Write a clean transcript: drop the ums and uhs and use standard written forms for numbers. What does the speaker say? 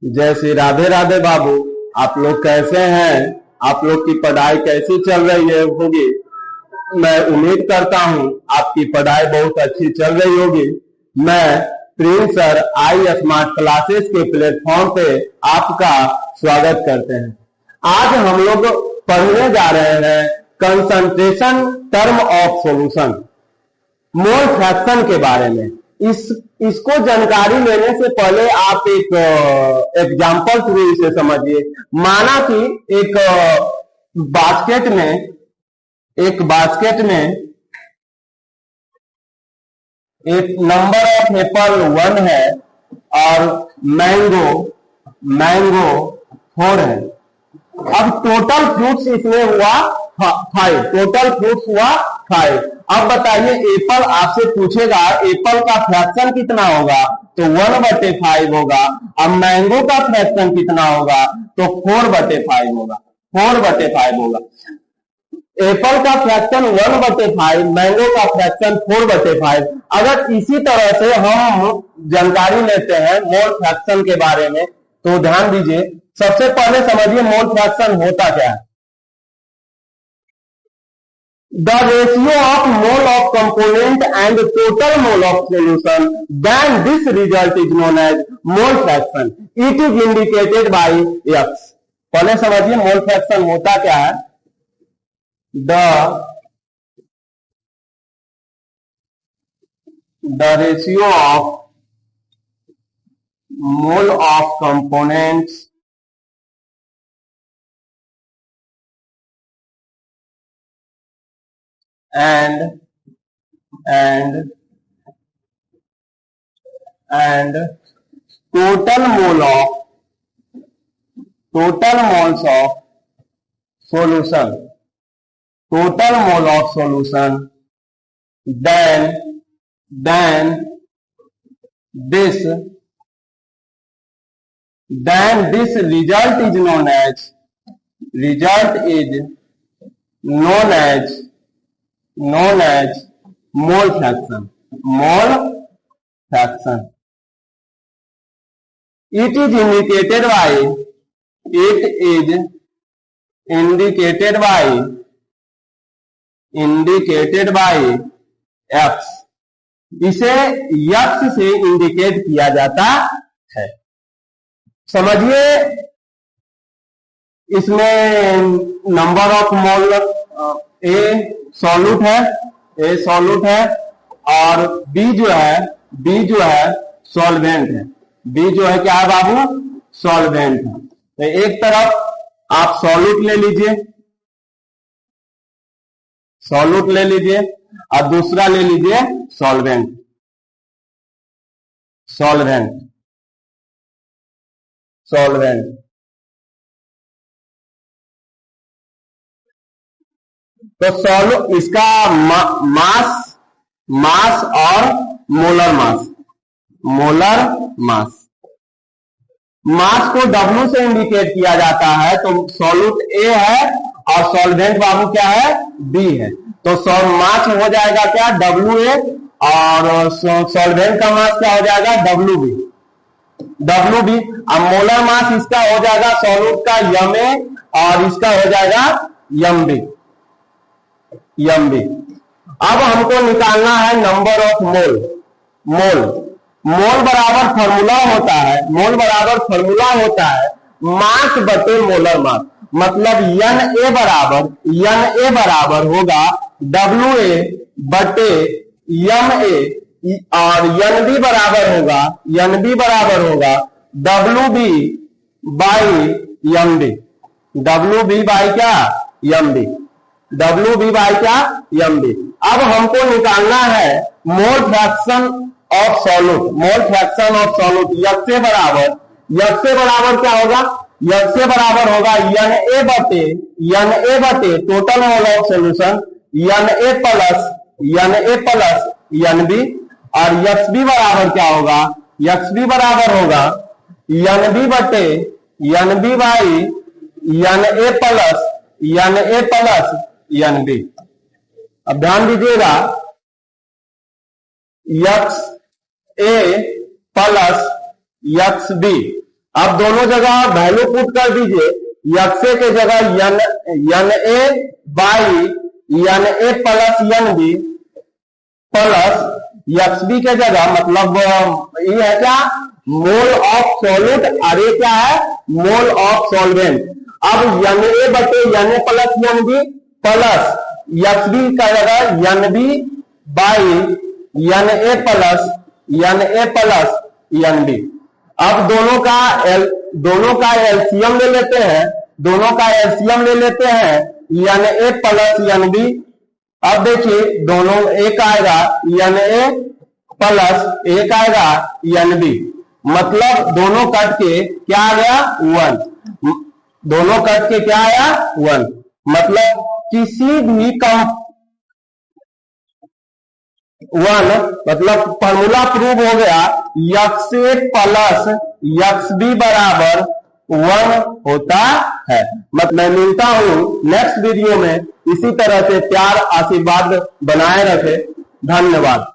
जय श्री राधे राधे बाबू। आप लोग कैसे हैं? आप लोग की पढ़ाई कैसी चल रही है होगी? मैं उम्मीद करता हूं आपकी पढ़ाई बहुत अच्छी चल रही होगी। मैं Prince sir I smart classes के प्लेटफॉर्म पे आपका स्वागत करते हैं। आज हम लोग पढ़ने जा रहे हैं concentration term of solution, mole fraction के बारे में। इसको जानकारी लेने से पहले आप एक एग्जाम्पल थ्रू इसे समझिए। माना कि एक बास्केट में एक नंबर ऑफ एप्पल 1 है और मैंगो 4 है। अब टोटल फ्रूट्स इसमें हुआ 5। अब बताइए, एप्पल आपसे पूछेगा एप्पल का फ्रैक्शन कितना होगा, तो 1/5 होगा। अब मैंगो का फ्रैक्शन कितना होगा, तो 4/5 होगा। 4/5 होगा। एप्पल का फ्रैक्शन 1/5, मैंगो का फ्रैक्शन 4/5। अगर इसी तरह से हम जानकारी लेते हैं मोल फ्रैक्शन के बारे में, तो ध्यान दीजिए। सबसे पहले समझिए मोल फ्रैक्शन होता क्या है। The ratio of mole of component and total mole of solution, then this result is known as mole fraction. It is indicated by X. पहले समझिए मोल फ्रैक्शन होता क्या है। The ratio of mole of components and total moles of solution, then this result is known as mole fraction. It is indicated by X. इसे X से indicate किया जाता है। समझिए, इसमें number of mole A solute है और B जो है सॉल्वेंट है। बी जो है क्या है बाबू? सॉल्वेंट है। तो एक तरफ आप सॉल्यूट ले लीजिए और दूसरा ले लीजिए सॉल्वेंट। तो इसका मास और मोलर मास को W से इंडिकेट किया जाता है। तो सॉल्यूट A है और सॉल्वेंट बाबू क्या है? B है। तो मास हो जाएगा क्या? WA, और सॉल्वेंट का मास क्या हो जाएगा? WB। अब मोलर मास इसका हो जाएगा सॉल्यूट का MA और इसका हो जाएगा MB। अब हमको निकालना है नंबर ऑफ मोल बराबर फॉर्मूला होता है मास बटे मोलर मास। मतलब NA बराबर होगा WA बटे MA और NB बराबर होगा WB by MB। WB by क्या? MB। अब हमको निकालना है mole fraction of solute. X से बराबर क्या होगा? यक्स से बराबर होगा NA बटे total mole of solution NA plus NB। और XB बराबर क्या होगा? XB बराबर होगा NB बटे NB by NA plus NB। अब ध्यान दीजिएगा, XA प्लस XB अब दोनों जगह वैल्यू पुट कर दीजिए। यक्स के जगह N A by N A plus N B plus X B के जगह, मतलब ये है क्या, मोल ऑफ सॉल्यूट, और ये क्या है, मोल ऑफ सॉल्वेंट। अब यन ए बटे N A plus N B plus X B का जगह N B by N A plus N B. अब दोनों का एलसीएम ले लेते हैं, यन ए प्लस यन बी। अब देखिए दोनों एक आएगा यन ए प्लस एक आएगा यन बी, मतलब दोनों कट के क्या आ गया 1, दोनों कट के क्या आया 1, मतलब किसी भी मतलब फॉर्मूला प्रूव हो गया, यक्स ए प्लस यक्स बी बराबर 1 होता है। मैं मिलता हूं नेक्स्ट वीडियो में। इसी तरह से प्यार आशीर्वाद बनाए रखे। धन्यवाद।